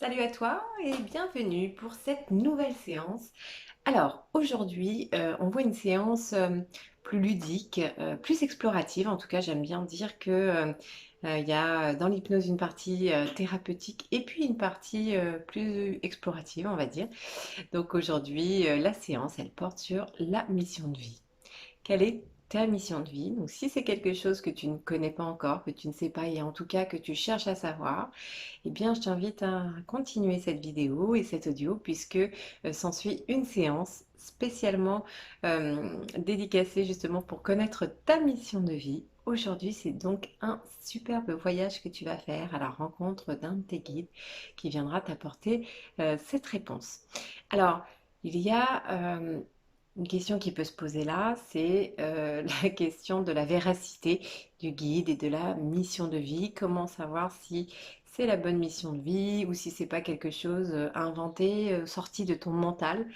Salut à toi et bienvenue pour cette nouvelle séance. Alors aujourd'hui, on voit une séance plus ludique, plus explorative. En tout cas, j'aime bien dire que il y a dans l'hypnose une partie thérapeutique et puis une partie plus explorative, on va dire. Donc aujourd'hui, la séance, elle porte sur la mission de vie. Quelle est ta mission de vie? Donc, si c'est quelque chose que tu ne connais pas encore, que tu ne sais pas et en tout cas que tu cherches à savoir, eh bien, je t'invite à continuer cette vidéo et cet audio puisque s'ensuit une séance spécialement dédicacée justement pour connaître ta mission de vie. Aujourd'hui, c'est donc un superbe voyage que tu vas faire à la rencontre d'un de tes guides qui viendra t'apporter cette réponse. Alors, il y a une question qui peut se poser là, c'est la question de la véracité du guide et de la mission de vie. Comment savoir si c'est la bonne mission de vie ou si c'est pas quelque chose inventé, sorti de ton mental.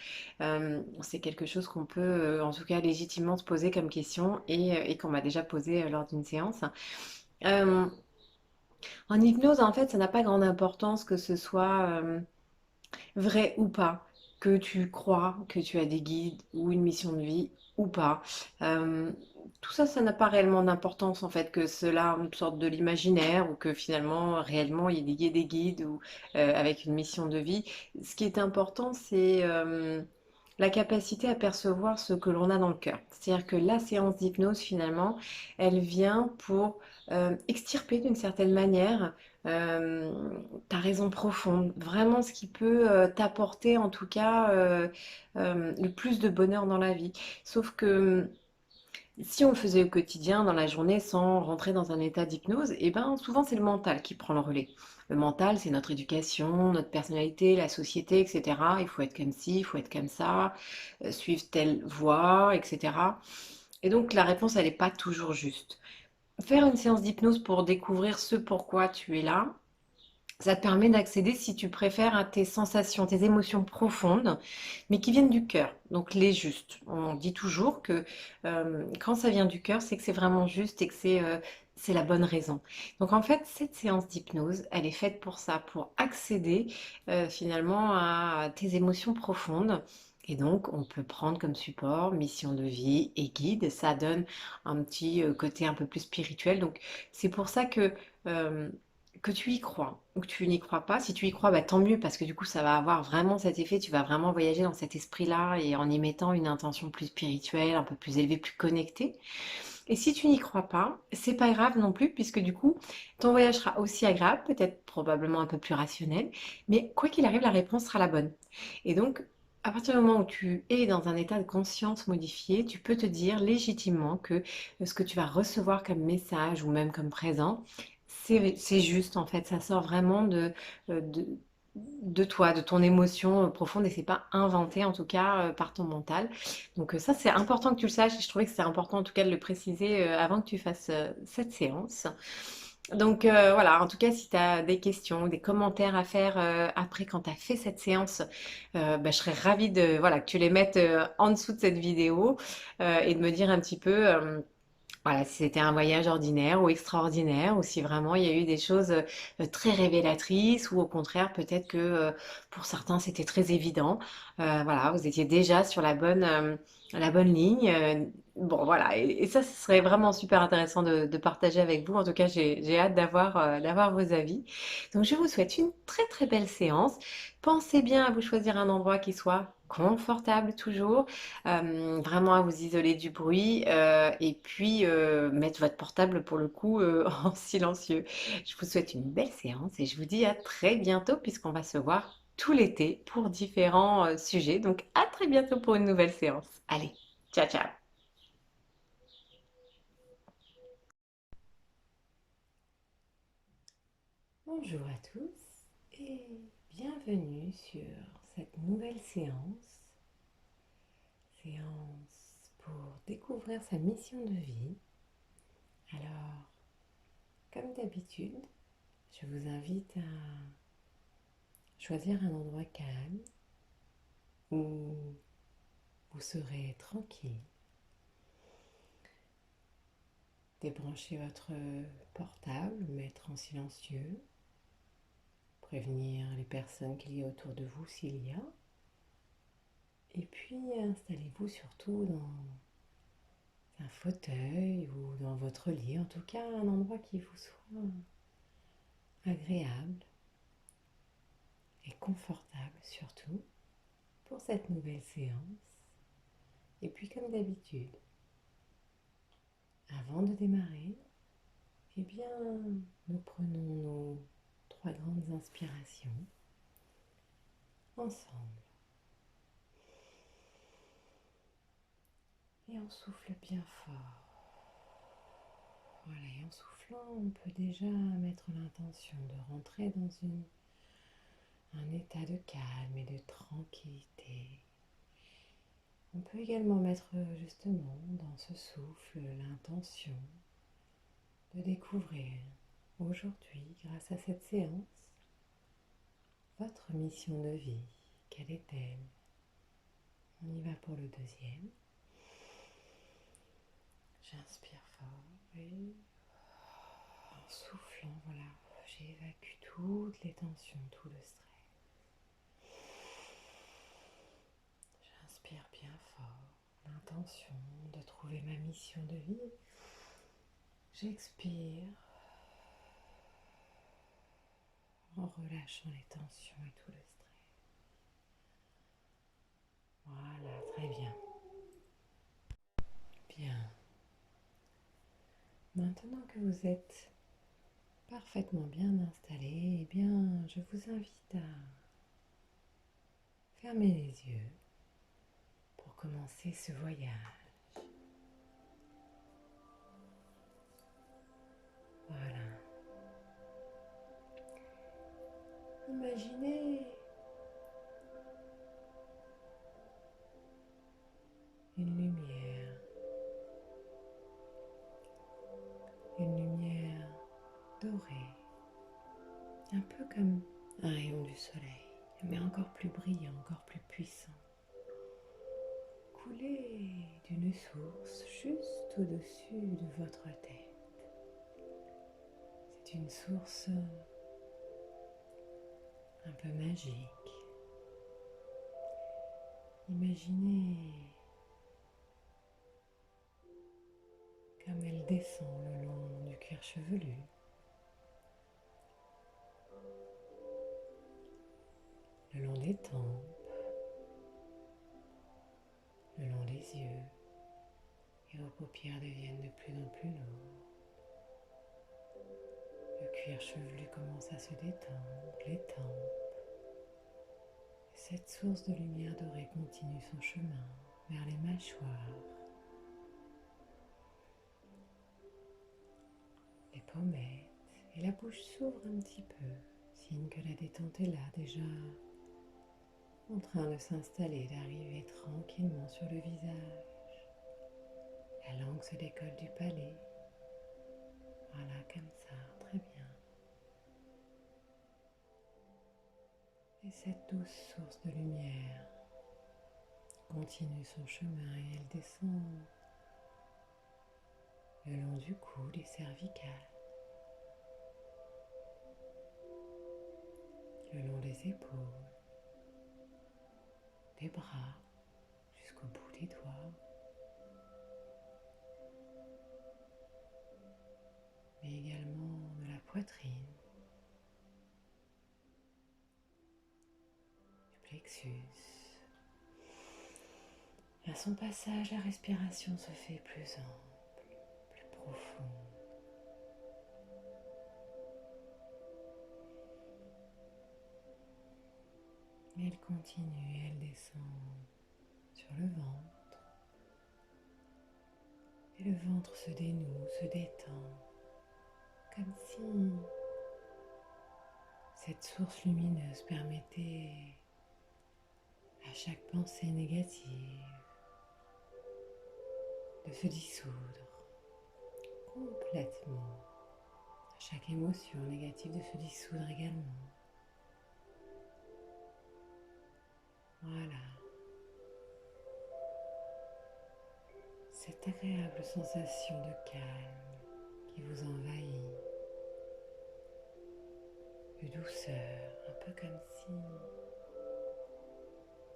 C'est quelque chose qu'on peut en tout cas légitimement se poser comme question et qu'on m'a déjà posé lors d'une séance. Euh, En hypnose, en fait, ça n'a pas grande importance que ce soit vrai ou pas, que tu crois que tu as des guides ou une mission de vie ou pas. Euh, Tout ça, ça n'a pas réellement d'importance en fait, que cela sorte de l'imaginaire ou que finalement, réellement, il y ait des guides ou avec une mission de vie. Ce qui est important, c'est la capacité à percevoir ce que l'on a dans le cœur. C'est-à-dire que la séance d'hypnose, finalement, elle vient pour extirper d'une certaine manière euh, ta raison profonde, vraiment ce qui peut t'apporter en tout cas le plus de bonheur dans la vie. Sauf que si on le faisait au quotidien, dans la journée, sans rentrer dans un état d'hypnose, et ben souvent c'est le mental qui prend le relais. Le mental, c'est notre éducation, notre personnalité, la société, etc. Il faut être comme ci, il faut être comme ça, suivre telle voie, etc. Et donc la réponse, elle n'est pas toujours juste. Faire une séance d'hypnose pour découvrir ce pourquoi tu es là, ça te permet d'accéder, si tu préfères, à tes sensations, tes émotions profondes, mais qui viennent du cœur, donc les justes. On dit toujours que quand ça vient du cœur, c'est que c'est vraiment juste et que c'est la bonne raison. Donc en fait, cette séance d'hypnose, elle est faite pour ça, pour accéder finalement à tes émotions profondes. Et donc, on peut prendre comme support mission de vie et guide. Ça donne un petit côté un peu plus spirituel. Donc, c'est pour ça euh, que tu y crois ou que tu n'y crois pas. Si tu y crois, bah, tant mieux parce que du coup, ça va avoir vraiment cet effet. Tu vas vraiment voyager dans cet esprit-là et en y mettant une intention plus spirituelle, un peu plus élevée, plus connectée. Et si tu n'y crois pas, c'est pas grave non plus puisque du coup, ton voyage sera aussi agréable, peut-être probablement un peu plus rationnel, mais quoi qu'il arrive, la réponse sera la bonne. Et donc, à partir du moment où tu es dans un état de conscience modifié, tu peux te dire légitimement que ce que tu vas recevoir comme message ou même comme présent, c'est juste en fait, ça sort vraiment euh, de, de toi, de ton émotion profonde et c'est pas inventé en tout cas par ton mental. Donc ça c'est important que tu le saches et je trouvais que c'est important en tout cas de le préciser avant que tu fasses cette séance. Donc voilà, en tout cas si tu as des questions, des commentaires à faire après quand tu as fait cette séance, bah, je serais ravie de voilà, que tu les mettes en dessous de cette vidéo et de me dire un petit peu voilà, si c'était un voyage ordinaire ou extraordinaire, ou si vraiment il y a eu des choses très révélatrices, ou au contraire, peut-être que pour certains c'était très évident. Voilà, vous étiez déjà sur la bonne ligne. Bon, voilà, et ça, ce serait vraiment super intéressant de partager avec vous. En tout cas, j'ai hâte d'avoir vos avis. Donc, je vous souhaite une très très belle séance. Pensez bien à vous choisir un endroit qui soit confortable toujours vraiment à vous isoler du bruit et puis mettre votre portable pour le coup en silencieux. Je vous souhaite une belle séance et je vous dis à très bientôt puisqu'on va se voir tout l'été pour différents sujets. Donc à très bientôt pour une nouvelle séance. Allez, ciao ciao. Bonjour à tous et bienvenue sur cette nouvelle séance. Séance pour découvrir sa mission de vie. Alors, comme d'habitude, je vous invite à choisir un endroit calme où vous serez tranquille. Débranchez votre portable, mettre en silencieux prévenir les personnes qu'il y a autour de vous s'il y a. Et puis installez-vous surtout dans un fauteuil ou dans votre lit, en tout cas un endroit qui vous soit agréable et confortable surtout pour cette nouvelle séance. Et puis comme d'habitude, avant de démarrer, eh bien, nous prenons nos 3 grandes inspirations ensemble. Et on souffle bien fort. Voilà, et en soufflant, on peut déjà mettre l'intention de rentrer dans un état de calme et de tranquillité. On peut également mettre justement dans ce souffle l'intention de découvrir aujourd'hui, grâce à cette séance, votre mission de vie. Quelle est-elle? On y va pour le deuxième. J'inspire fort et en soufflant, voilà, j'évacue toutes les tensions, tout le stress. J'inspire bien fort l'intention de trouver ma mission de vie. J'expire en relâchant les tensions et tout le stress. Voilà, très bien. Bien. Maintenant que vous êtes parfaitement bien installé, eh bien, je vous invite à fermer les yeux pour commencer ce voyage. Voilà. Imaginez une lumière dorée, un peu comme un rayon du soleil, mais encore plus brillant, encore plus puissant, couler d'une source juste au-dessus de votre tête. C'est une source un peu magique. Imaginez comme elle descend le long du cuir chevelu, le long des tempes, le long des yeux, et vos paupières deviennent de plus en plus lourdes. Le cuir chevelu commence à se détendre, les tempes. Et cette source de lumière dorée continue son chemin vers les mâchoires, les pommettes, et la bouche s'ouvre un petit peu, signe que la détente est là déjà, en train de s'installer, d'arriver tranquillement sur le visage. La langue se décolle du palais. Voilà, comme ça, très bien. Et cette douce source de lumière continue son chemin et elle descend le long du cou, des cervicales, le long des épaules, des bras, jusqu'au bout des doigts, mais également de la poitrine, du plexus. À son passage, la respiration se fait plus ample, plus profonde. Et elle continue, elle descend sur le ventre. Et le ventre se dénoue, se détend, comme si cette source lumineuse permettait à chaque pensée négative de se dissoudre complètement, à chaque émotion négative de se dissoudre également. Voilà. Cette agréable sensation de calme qui vous envahit de douceur, un peu comme si...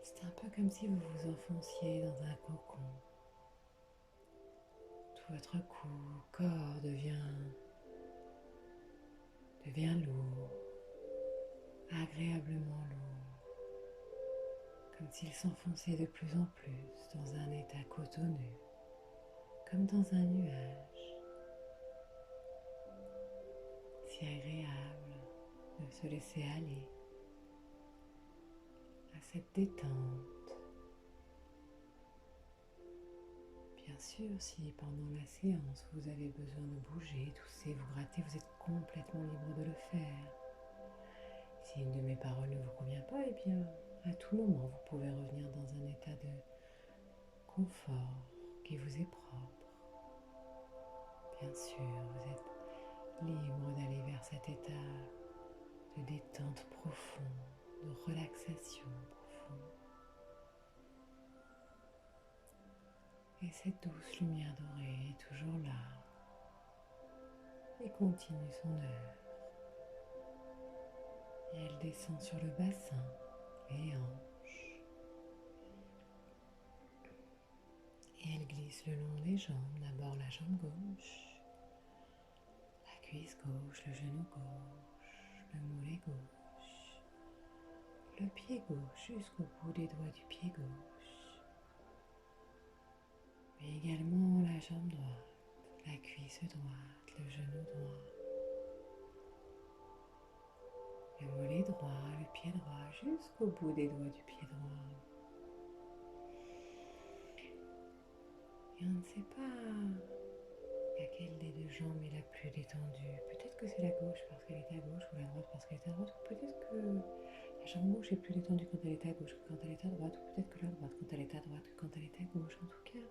C'est un peu comme si vous vous enfonciez dans un cocon. Tout votre corps devient lourd, agréablement lourd, comme s'il s'enfonçait de plus en plus dans un état cotonneux, comme dans un nuage, si agréable de se laisser aller à cette détente. Bien sûr, si pendant la séance vous avez besoin de bouger, tousser, vous gratter, vous êtes complètement libre de le faire. Si une de mes paroles ne vous convient pas, eh bien, à tout moment, vous pouvez revenir dans un état de confort qui vous est propre. Bien sûr, vous êtes libre d'aller vers cet état de détente profonde, de relaxation profonde. Et cette douce lumière dorée est toujours là et continue son œuvre. Et elle descend sur le bassin, les hanches. Et elle glisse le long des jambes, d'abord la jambe gauche, la cuisse gauche, le genou gauche, le mollet gauche, le pied gauche jusqu'au bout des doigts du pied gauche. Mais également la jambe droite, la cuisse droite, le genou droit, le mollet droit, le pied droit jusqu'au bout des doigts du pied droit. Et on ne sait pas laquelle des deux jambes est la plus détendue. Peut-être que c'est la gauche parce qu'elle est à gauche ou la droite parce qu'elle est à droite. Ou peut-être que la jambe gauche est plus détendue quand elle est à gauche que quand elle est à droite. Ou peut-être que la droite quand elle est à droite que quand elle est à gauche. En tout cas,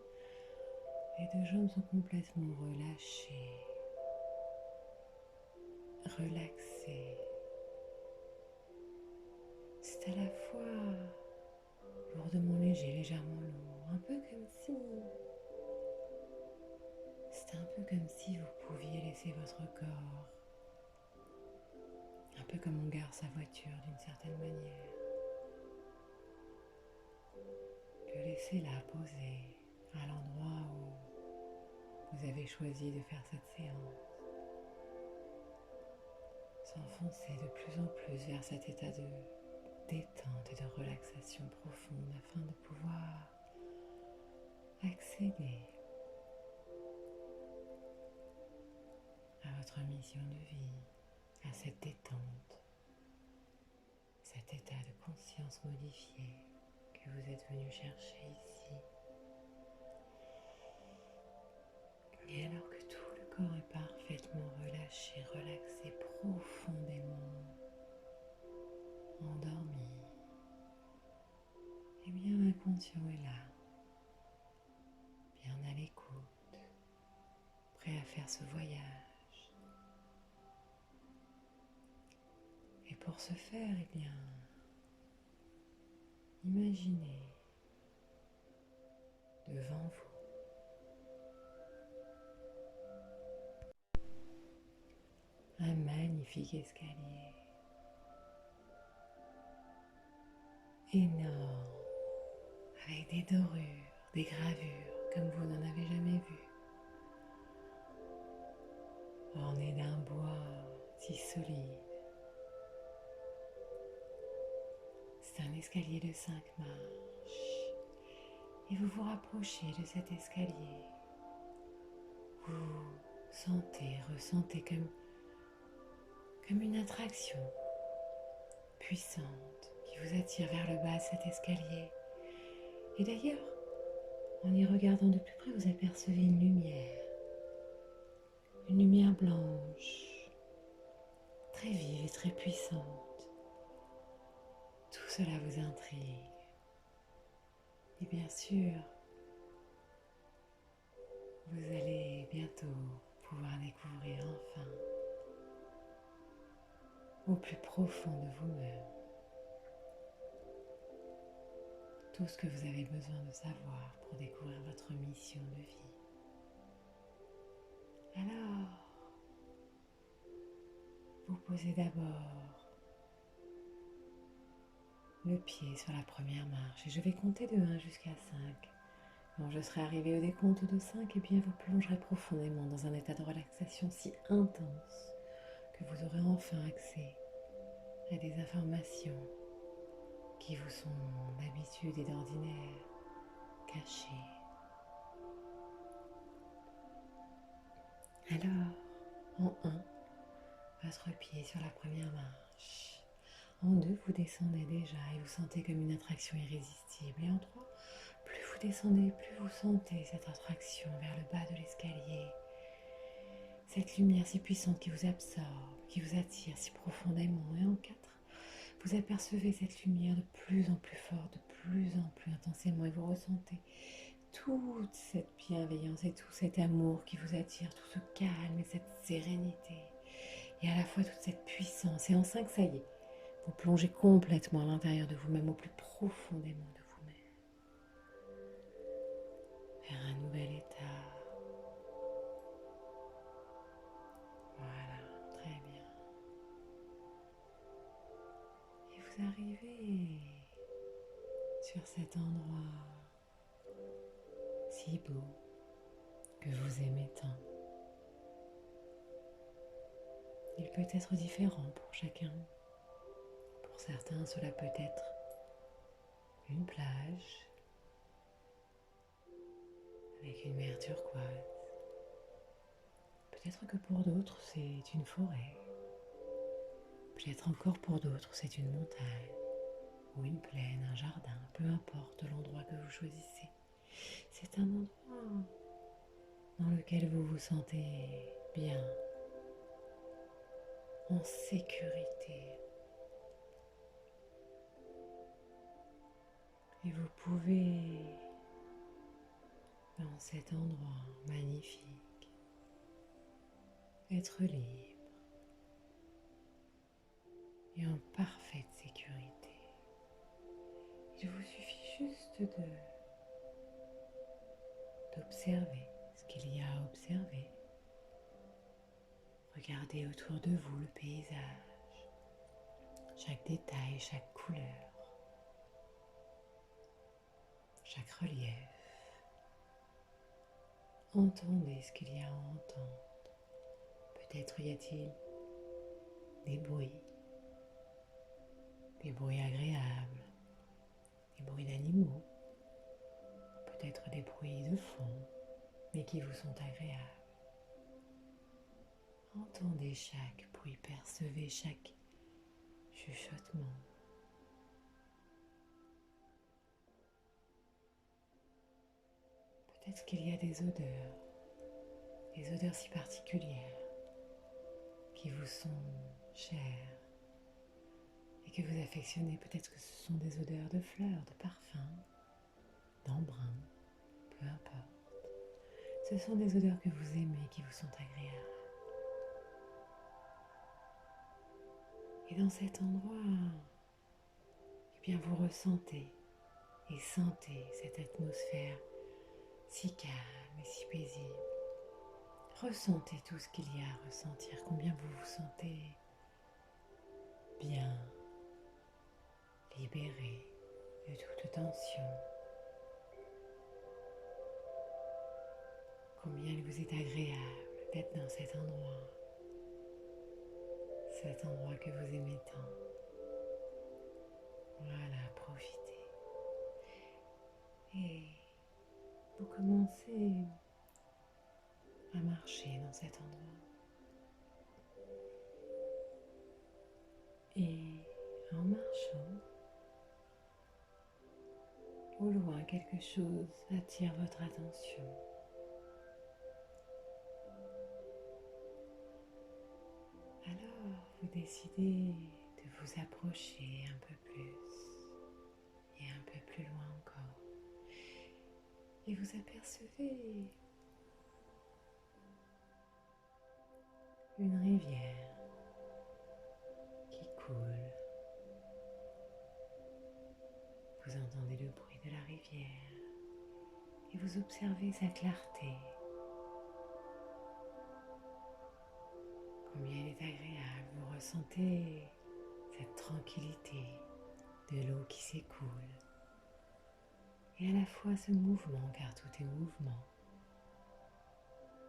les deux jambes sont complètement relâchées, relaxées. C'est à la fois lourdement léger, légèrement lourd. C'est un peu comme si vous pouviez laisser votre corps, un peu comme on gare sa voiture d'une certaine manière, le laisser là poser à l'endroit où vous avez choisi de faire cette séance. S'enfoncer de plus en plus vers cet état de détente et de relaxation profonde afin de pouvoir accéder à votre mission de vie, à cette détente, cet état de conscience modifié que vous êtes venu chercher ici. Et alors que tout le corps est parfaitement relâché, relaxé profondément, endormi, eh bien l'inconscient est là, bien à l'écoute, prêt à faire ce voyage. Et pour ce faire, eh bien, imaginez devant vous un magnifique escalier, énorme, avec des dorures, des gravures comme vous n'en avez jamais vu, orné d'un bois si solide. C'est un escalier de 5 marches et vous vous rapprochez de cet escalier. Vous ressentez comme une attraction puissante qui vous attire vers le bas de cet escalier. Et d'ailleurs, en y regardant de plus près, vous apercevez une lumière blanche, très vive et très puissante. Tout cela vous intrigue. Et bien sûr, vous allez bientôt pouvoir découvrir enfin, au plus profond de vous-même, tout ce que vous avez besoin de savoir pour découvrir votre mission de vie. Alors, vous posez d'abord le pied sur la première marche et je vais compter de 1 jusqu'à 5. Quand je serai arrivée au décompte de 5, eh bien vous plongerez profondément dans un état de relaxation si intense que vous aurez enfin accès à des informations qui vous sont d'habitude et d'ordinaire cachées. Alors, en 1, votre pied sur la première marche. En 2, vous descendez déjà et vous sentez comme une attraction irrésistible. Et en 3, plus vous descendez, plus vous sentez cette attraction vers le bas de l'escalier. Cette lumière si puissante qui vous absorbe, qui vous attire si profondément. Et en 4, vous apercevez cette lumière de plus en plus forte, de plus en plus intensément. Et vous ressentez toute cette bienveillance et tout cet amour qui vous attire, tout ce calme et cette sérénité. Et à la fois toute cette puissance. Et en 5, ça y est, vous plongez complètement à l'intérieur de vous-même, au plus profondément de vous-même, vers un nouvel état. Voilà, très bien. Et vous arrivez sur cet endroit si beau que vous aimez tant. Il peut être différent pour chacun. Pour certains, cela peut être une plage avec une mer turquoise. Peut-être que pour d'autres, c'est une forêt. Peut-être encore pour d'autres, c'est une montagne ou une plaine, un jardin, peu importe l'endroit que vous choisissez. C'est un endroit dans lequel vous vous sentez bien, en sécurité. Et vous pouvez, dans cet endroit magnifique, être libre et en parfaite sécurité. Il vous suffit juste d'observer ce qu'il y a à observer. Regardez autour de vous le paysage, chaque détail, chaque couleur, chaque relief. Entendez ce qu'il y a à entendre. Peut-être y a-t-il des bruits agréables, des bruits d'animaux, peut-être des bruits de fond, mais qui vous sont agréables. Entendez chaque bruit, percevez chaque chuchotement. Peut-être qu'il y a des odeurs si particulières qui vous sont chères et que vous affectionnez. Peut-être que ce sont des odeurs de fleurs, de parfums, d'embrun, peu importe. Ce sont des odeurs que vous aimez, qui vous sont agréables. Et dans cet endroit, eh bien vous ressentez et sentez cette atmosphère si calme et si paisible. Ressentez tout ce qu'il y a à ressentir, combien vous vous sentez bien, libéré de toute tension. Combien il vous est agréable d'être dans cet endroit que vous aimez tant. Voilà, profitez. Et vous commencez à marcher dans cet endroit. Et en marchant, au loin, quelque chose attire votre attention. Alors, vous décidez de vous approcher un peu plus et un peu plus loin encore. Et vous apercevez une rivière qui coule. Vous entendez le bruit de la rivière et vous observez sa clarté. Combien elle est agréable, vous ressentez cette tranquillité de l'eau qui s'écoule, et à la fois ce mouvement, car tout est mouvement,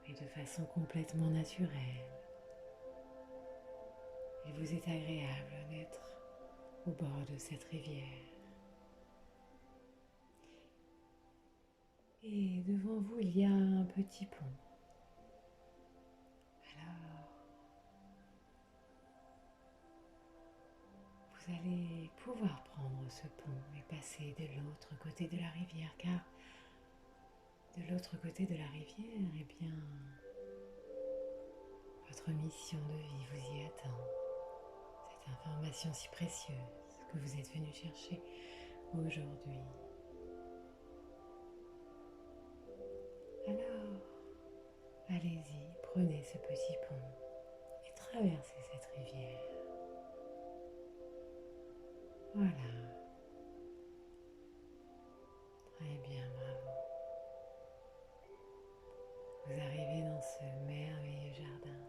mais de façon complètement naturelle. Il vous est agréable d'être au bord de cette rivière. Et devant vous, il y a un petit pont. Alors, vous allez pouvoir prendre ce pont et passer de l'autre côté de la rivière, car de l'autre côté de la rivière, eh bien, votre mission de vie vous y attend. Cette information si précieuse que vous êtes venu chercher aujourd'hui. Alors, allez-y, prenez ce petit pont et traversez cette rivière. Voilà. Très bien, bravo. Vous arrivez dans ce merveilleux jardin,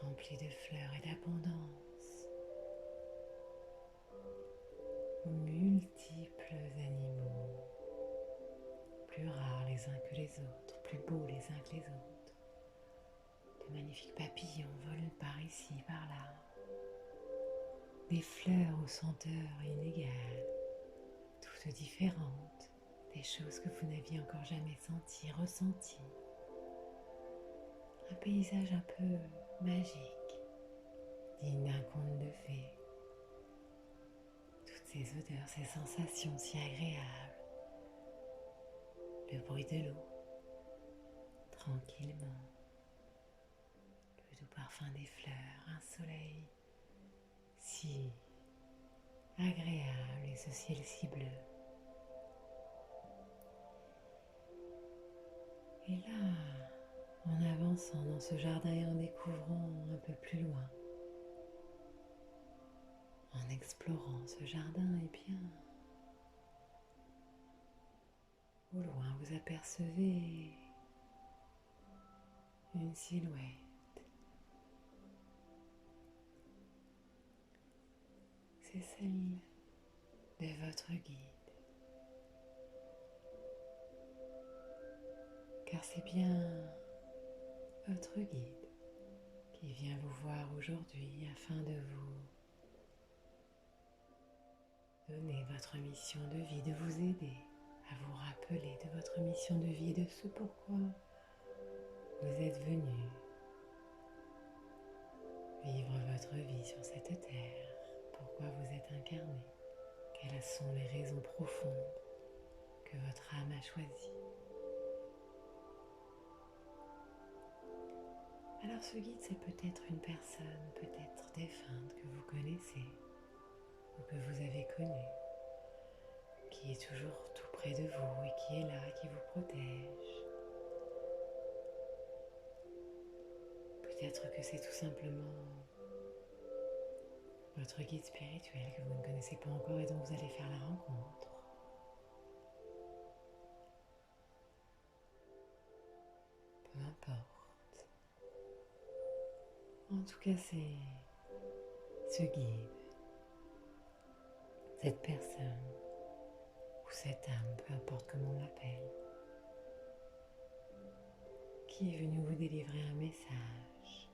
rempli de fleurs et d'abondance, aux multiples animaux, plus rares les uns que les autres, plus beaux les uns que les autres. De magnifiques papillons volent par ici, par là. Des fleurs aux senteurs inégales, toutes différentes, des choses que vous n'aviez encore jamais senties, ressenties. Un paysage un peu magique, digne d'un conte de fées. Toutes ces odeurs, ces sensations si agréables. Le bruit de l'eau, tranquillement. Le doux parfum des fleurs, un soleil si agréable et ce ciel si bleu. Et là, en avançant dans ce jardin et en découvrant un peu plus loin, en explorant ce jardin, eh bien, au loin vous apercevez une silhouette. C'est celle de votre guide. Car c'est bien votre guide qui vient vous voir aujourd'hui afin de vous donner votre mission de vie, de vous aider à vous rappeler de votre mission de vie, de ce pourquoi vous êtes venu vivre votre vie sur cette terre, pourquoi vous êtes incarné, quelles sont les raisons profondes que votre âme a choisies. Alors ce guide, c'est peut-être une personne, peut-être défunte que vous connaissez ou que vous avez connue, qui est toujours tout près de vous et qui est là, qui vous protège. Peut-être que c'est tout simplement votre guide spirituel que vous ne connaissez pas encore et dont vous allez faire la rencontre. Peu importe. En tout cas, c'est ce guide, cette personne ou cette âme, peu importe comment on l'appelle, qui est venu vous délivrer un message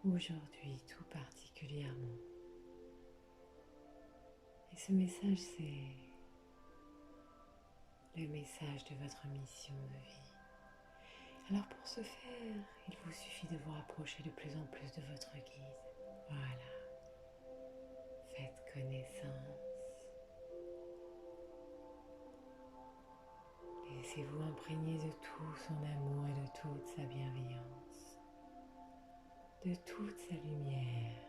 aujourd'hui tout particulièrement. Et ce message, c'est le message de votre mission de vie. Alors pour ce faire, il vous suffit de vous rapprocher de plus en plus de votre guide. Voilà. Faites connaissance. Laissez-vous imprégner de tout son amour et de toute sa bienveillance, de toute sa lumière.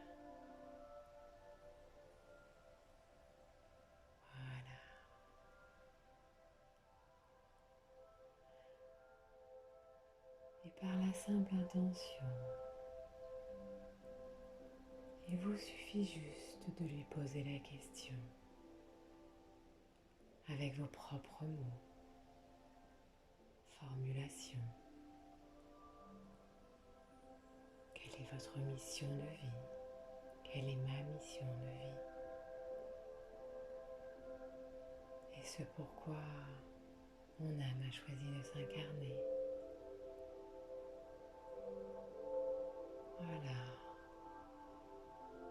Voilà. Et par la simple intention, il vous suffit juste de lui poser la question avec vos propres mots, formulation. Quelle est votre mission de vie? Quelle est ma mission de vie? ce pourquoi mon âme a choisi de s'incarner. Voilà.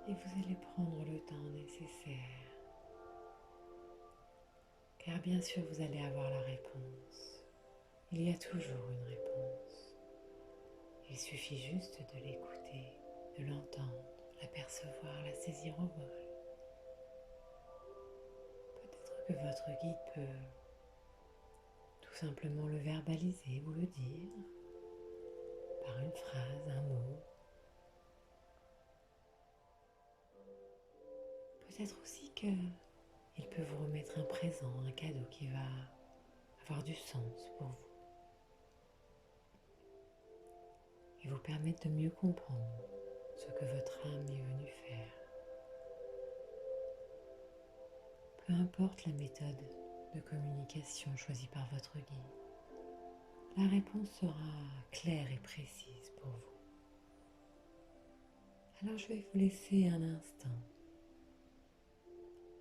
Et vous allez prendre le temps nécessaire, car bien sûr vous allez avoir la réponse. Il y a toujours une réponse. Il suffit juste de l'écouter, de l'entendre, l'apercevoir, la saisir au vol. Peut-être que votre guide peut tout simplement le verbaliser ou le dire par une phrase, un mot. Peut-être aussi qu'il peut vous remettre un présent, un cadeau qui va avoir du sens pour vous et vous permettre de mieux comprendre ce que votre âme est venue faire. Peu importe la méthode de communication choisie par votre guide, la réponse sera claire et précise pour vous. Alors je vais vous laisser un instant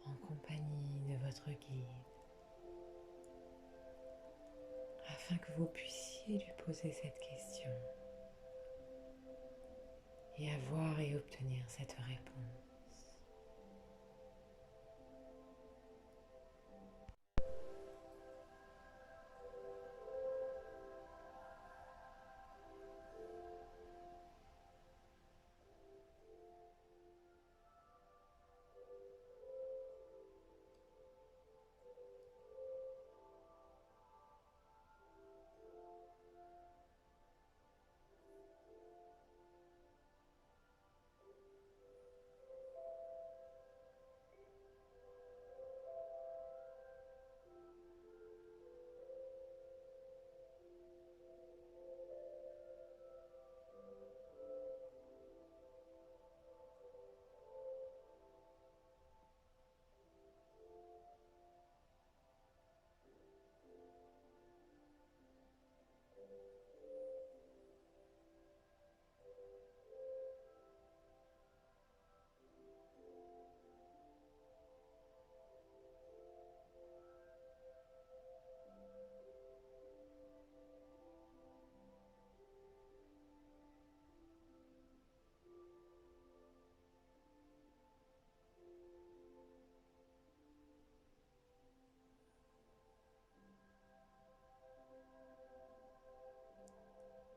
en compagnie de votre guide afin que vous puissiez lui poser cette question et avoir et obtenir cette réponse.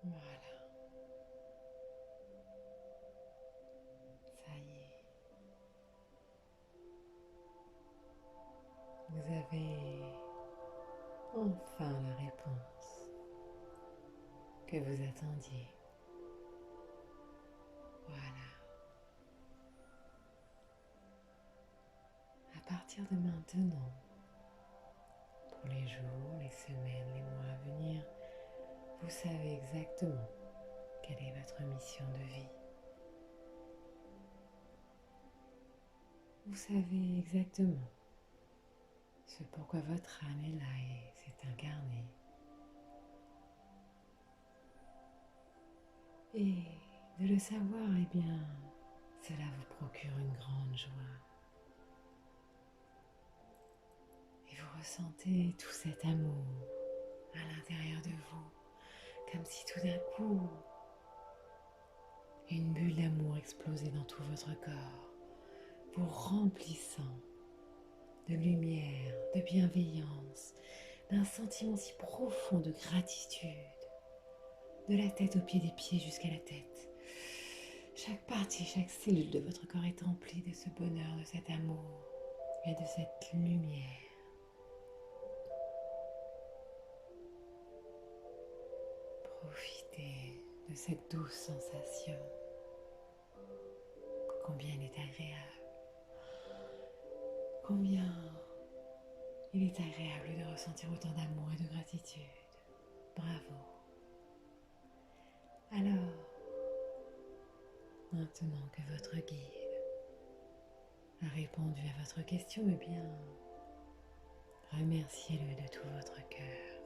Voilà, ça y est. Vous avez enfin la réponse que vous attendiez. Voilà. À partir de maintenant, pour les jours, les semaines, les mois à venir, vous savez exactement quelle est votre mission de vie. Vous savez exactement ce pourquoi votre âme est là et s'est incarnée. Et de le savoir, eh bien, cela vous procure une grande joie. Et vous ressentez tout cet amour à l'intérieur de vous, comme si tout d'un coup, une bulle d'amour explosait dans tout votre corps, vous remplissant de lumière, de bienveillance, d'un sentiment si profond de gratitude, de la tête aux pieds, des pieds jusqu'à la tête. Chaque partie, chaque cellule de votre corps est remplie de ce bonheur, de cet amour et de cette lumière. Profitez de cette douce sensation. Combien elle est agréable. Combien il est agréable de ressentir autant d'amour et de gratitude. Bravo. Alors, maintenant que votre guide a répondu à votre question, eh bien, remerciez-le de tout votre cœur.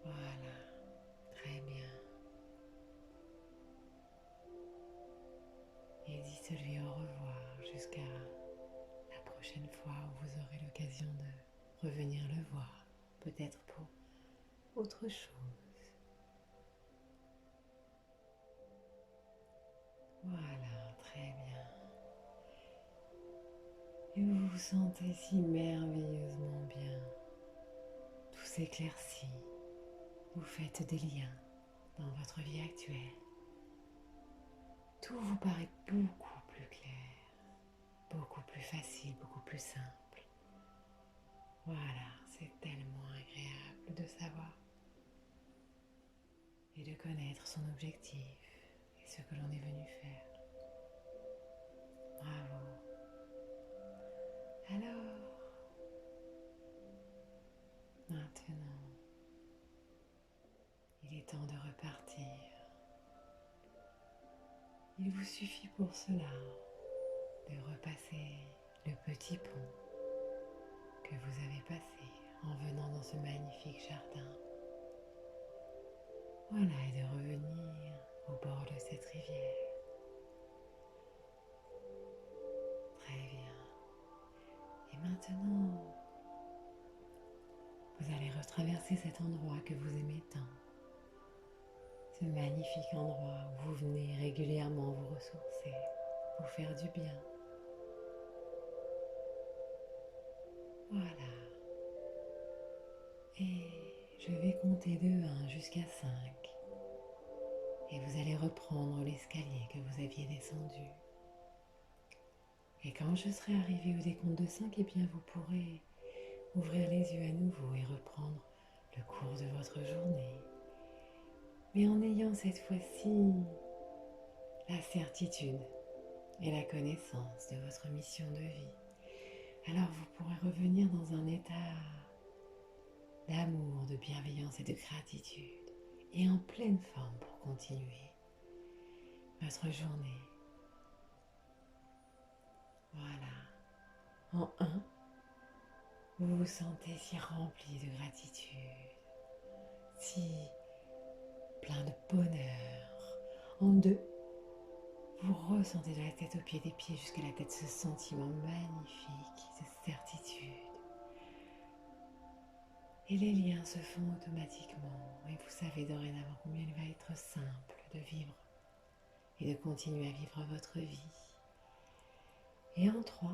Voilà, très bien. Et dites-lui au revoir jusqu'à la prochaine fois où vous aurez l'occasion de revenir le voir, peut-être pour autre chose. Voilà, très bien. Et vous vous sentez si merveilleusement bien. Tout s'éclaircit. Vous faites des liens dans votre vie actuelle. Tout vous paraît beaucoup plus clair, beaucoup plus facile, beaucoup plus simple. Voilà, c'est tellement agréable de savoir et de connaître son objectif et ce que l'on est venu faire. Bravo. Alors, maintenant, il est temps de repartir. Il vous suffit pour cela de repasser le petit pont que vous avez passé en venant dans ce magnifique jardin. Voilà, et de revenir au bord de cette rivière. Très bien. Et maintenant, vous allez retraverser cet endroit que vous aimez tant. Ce magnifique endroit où vous venez régulièrement vous ressourcer, vous faire du bien. Voilà. Et je vais compter de 1 jusqu'à 5. Et vous allez reprendre l'escalier que vous aviez descendu. Et quand je serai arrivée au décompte de 5, eh bien vous pourrez ouvrir les yeux à nouveau et reprendre le cours de votre journée. Mais en ayant cette fois-ci la certitude et la connaissance de votre mission de vie, alors vous pourrez revenir dans un état d'amour, de bienveillance et de gratitude, et en pleine forme pour continuer votre journée. Voilà. En 1, vous vous sentez si rempli de gratitude, si plein de bonheur. En 2, vous ressentez de la tête aux pieds des pieds jusqu'à la tête ce sentiment magnifique de certitude. Et les liens se font automatiquement et vous savez dorénavant combien il va être simple de vivre et de continuer à vivre votre vie. Et en 3,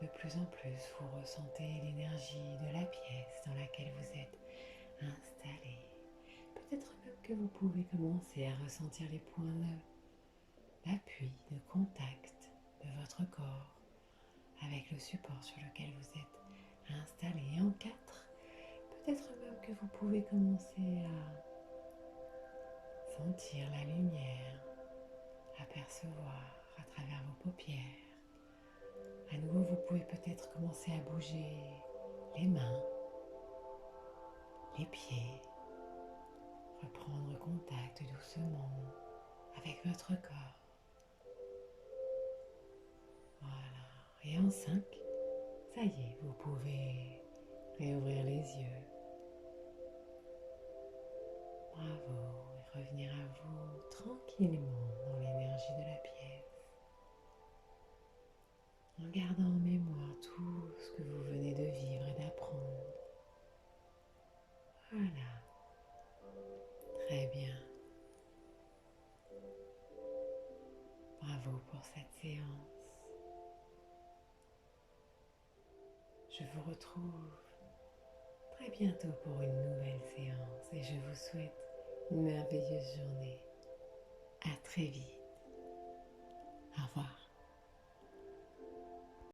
de plus en plus, vous ressentez l'énergie de la pièce dans laquelle vous êtes installé. Peut-être même que vous pouvez commencer à ressentir les points d'appui, de contact de votre corps avec le support sur lequel vous êtes installé. Et en 4, peut-être même que vous pouvez commencer à sentir la lumière, apercevoir à travers vos paupières. À nouveau, vous pouvez peut-être commencer à bouger les mains, les pieds, reprendre contact doucement avec votre corps. Voilà. Et en 5, ça y est, vous pouvez réouvrir les yeux. Bravo. Et revenir à vous tranquillement dans l'énergie de la pièce. En gardant en mémoire tout ce que vous venez de vivre et d'apprendre. Voilà. Très bien. Bravo pour cette séance. Je vous retrouve très bientôt pour une nouvelle séance et je vous souhaite une merveilleuse journée. À très vite. Au revoir.